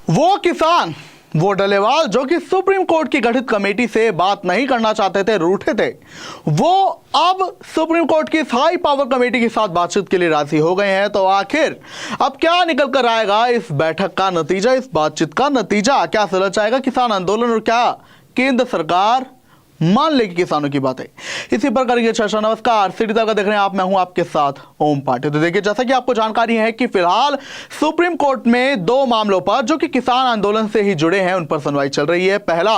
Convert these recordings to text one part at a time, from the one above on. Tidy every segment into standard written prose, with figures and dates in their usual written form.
वो किसान, वो डलेवाल जो कि सुप्रीम कोर्ट की गठित कमेटी से बात नहीं करना चाहते थे, रूठे थे, वो अब सुप्रीम कोर्ट की हाई पावर कमेटी के साथ बातचीत के लिए राजी हो गए हैं। तो आखिर अब क्या निकल कर आएगा इस बैठक का नतीजा, इस बातचीत का नतीजा? क्या सुलझ आएगा किसान आंदोलन और क्या केंद्र सरकार मान लेगी किसानों की बातें? इसी पर करेंगे चर्चा। नमस्कार, सिटी तक देख रहे हैं आप, मैं हूं आपके साथ ओम पाटिल। तो देखिए, जैसा कि आपको जानकारी है कि फिलहाल सुप्रीम कोर्ट में दो मामलों पर जो कि किसान आंदोलन से ही जुड़े हैं उन पर सुनवाई चल रही है। पहला,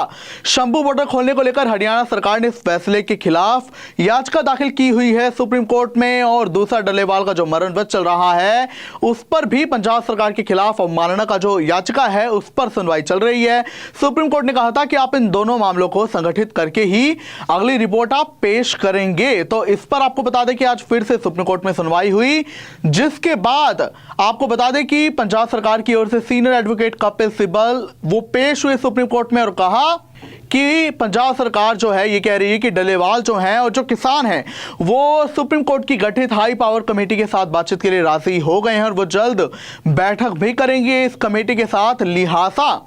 शंभू बॉर्डर खोलने को लेकर हरियाणा सरकार ने इस फैसले के खिलाफ याचिका दाखिल की हुई है सुप्रीम कोर्ट में, और दूसरा, डल्लेवाल का जो मरण व्रत चल रहा है उस पर भी पंजाब सरकार के खिलाफ अवमानना का जो याचिका है उस पर सुनवाई चल रही है। सुप्रीम कोर्ट ने कहा था कि आप इन दोनों मामलों को संगठित करके ही अगली रिपोर्ट आप पेश करेंगे। तो इस पर आपको बता दें कि आज फिर से सुप्रीम कोर्ट में सुनवाई हुई, जिसके बाद आपको बता दें कि पंजाब सरकार की ओर से सीनियर एडवोकेट कपिल सिब्बल वो पेश हुए सुप्रीम कोर्ट में और कहा कि पंजाब सरकार जो है ये कह रही है कि डल्लेवाल जो हैं और जो किसान हैं वो सुप्रीम कोर्ट की गठित हाई पावर कमेटी के साथ बातचीत के लिए राजी हो गए हैं और वो जल्द बैठक भी करेंगे इस कमेटी के साथ। लिहाजा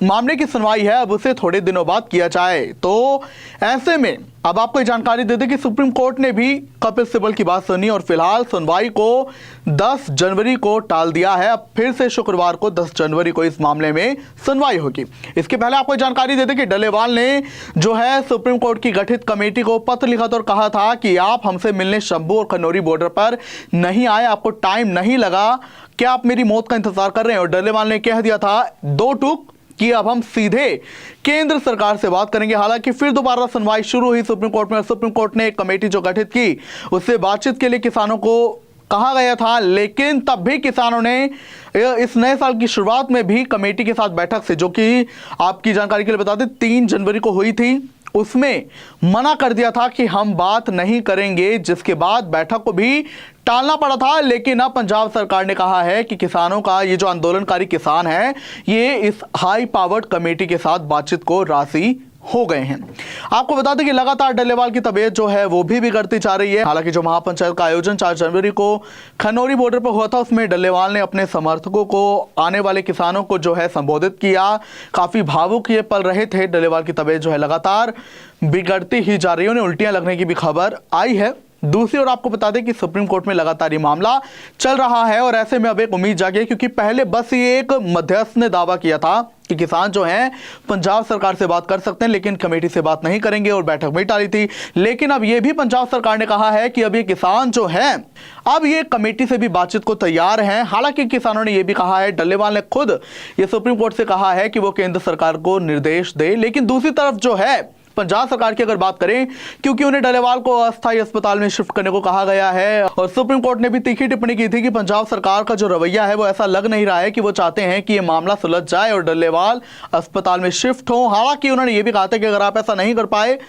मामले की सुनवाई है अब उसे थोड़े दिनों बाद किया जाए। तो ऐसे में अब आपको जानकारी दे दें कि सुप्रीम कोर्ट ने भी कपिल सिब्बल की बात सुनी और फिलहाल सुनवाई को 10 जनवरी को टाल दिया है। अब फिर से शुक्रवार को 10 जनवरी को इस मामले में सुनवाई होगी। इसके पहले आपको जानकारी दे दें कि डल्लेवाल ने जो है सुप्रीम कोर्ट की गठित कमेटी को पत्र लिखा और कहा था कि आप हमसे मिलने शंभू और खनौरी बॉर्डर पर नहीं आए, आपको टाइम नहीं लगा, क्या आप मेरी मौत का इंतजार कर रहे हैं? और डल्लेवाल ने कह दिया था दो टूक कि अब हम सीधे केंद्र सरकार से बात करेंगे। हालांकि फिर दोबारा सुनवाई शुरू हुई सुप्रीम कोर्ट में। सुप्रीम कोर्ट ने एक कमेटी जो गठित की उससे बातचीत के लिए किसानों को कहा गया था, लेकिन तब भी किसानों ने इस नए साल की शुरुआत में भी कमेटी के साथ बैठक से, जो कि आपकी जानकारी के लिए बता दें 3 जनवरी को हुई थी, उसमें मना कर दिया था कि हम बात नहीं करेंगे, जिसके बाद बैठक को भी टालना पड़ा था। लेकिन अब पंजाब सरकार ने कहा है कि किसानों का ये जो आंदोलनकारी किसान है ये इस हाई पावर्ड कमेटी के साथ बातचीत को राजी हो गए हैं। आपको बता दें कि लगातार डल्लेवाल की तबीयत जो है वो भी बिगड़ती जा रही है। हालांकि जो महापंचायत का आयोजन 4 जनवरी को खनौरी बॉर्डर पर हुआ था उसमें डल्लेवाल ने अपने समर्थकों को, आने वाले किसानों को जो है संबोधित किया। काफी भावुक ये पल रहे थे। डल्लेवाल की तबीयत जो है लगातार बिगड़ती ही जा रही है, उन्हें उल्टियां लगने की भी खबर आई है। दूसरी ओर आपको बता दें कि सुप्रीम कोर्ट में लगातार ये मामला चल रहा है और ऐसे में अब एक उम्मीद जागी, क्योंकि पहले बस ये एक मध्यस्थ ने दावा किया था कि किसान जो हैं पंजाब सरकार से बात कर सकते हैं लेकिन कमेटी से बात नहीं करेंगे और बैठक में टाली थी। लेकिन अब ये भी पंजाब सरकार ने कहा है कि अब ये किसान जो हैं अब ये कमेटी से भी बातचीत को तैयार हैं। हालांकि किसानों ने ये भी कहा है, डल्लेवाल ने खुद ये सुप्रीम कोर्ट से कहा है कि वो केंद्र सरकार को निर्देश दे। लेकिन दूसरी तरफ जो है पंजाब सरकार की अगर बात करें, क्योंकि उन्हें डल्लेवाल को अस्थायी अस्पताल में शिफ्ट करने को कहा गया है और सुप्रीम कोर्ट ने भी तीखी टिप्पणी की थी कि पंजाब सरकार का जो रवैया है वो ऐसा लग नहीं रहा है कि वो चाहते हैं कि ये मामला सुलझ जाए और डल्लेवाल अस्पताल में शिफ्ट हो। हालांकि उन्होंने ये भी कहा था कि अगर आप ऐसा नहीं कर पाए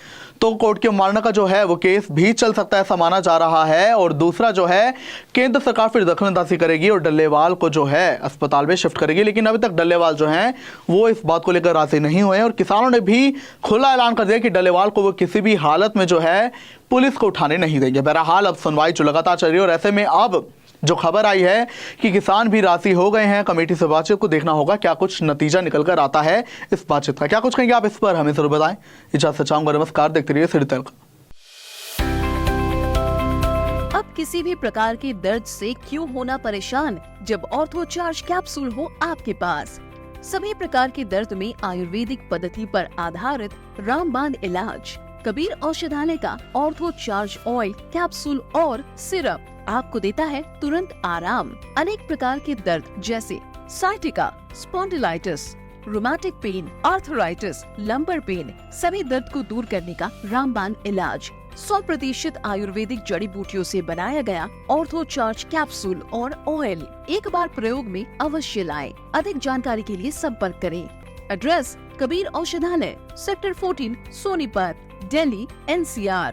तो कोर्ट के अवमानना का जो है वो केस भी चल सकता है, ऐसा माना जा रहा है। और दूसरा जो है केंद्र सरकार फिर दखलंदाजी करेगी और डल्लेवाल को जो है अस्पताल में शिफ्ट करेगी। लेकिन अभी तक डल्लेवाल जो हैं वो इस बात को लेकर राजी नहीं हुए और किसानों ने भी खुला ऐलान कर दिया कि डल्लेवाल को वो किसी भी हालत में जो है पुलिस को उठाने नहीं देंगे। बहरहाल अब सुनवाई जो लगातार चल रही है और ऐसे में अब जो खबर आई है कि किसान भी राजी हो गए हैं कमेटी से बातचीत को, देखना होगा क्या कुछ नतीजा निकल कर आता है इस बातचीत का। क्या कुछ कहेंगे आप इस पर हमें जरूर बताएं। इजाजत चाहूंगा, नमस्कार, देखते रहिए सिटी तक। अब किसी भी प्रकार के दर्द से क्यों होना परेशान जब ऑर्थो चार्ज कैप्सूल हो आपके पास। सभी प्रकार के दर्द में आयुर्वेदिक पद्धति पर आधारित रामबाण इलाज। कबीर औषधालय का ऑर्थो चार्ज ऑयल कैप्सूल और सिरप आपको देता है तुरंत आराम। अनेक प्रकार के दर्द जैसे sciatica, spondylitis, rheumatic pain, arthritis, lumbar pain, सभी दर्द को दूर करने का रामबाण इलाज। 100% आयुर्वेदिक जड़ी बूटियों से बनाया गया ऑर्थो चार्ज कैप्सूल और ऑयल एक बार प्रयोग में अवश्य लाएं। अधिक जानकारी के लिए संपर्क करें। एड्रेस: कबीर औषधालय, सेक्टर 14, सोनीपत, दिल्ली, NCR।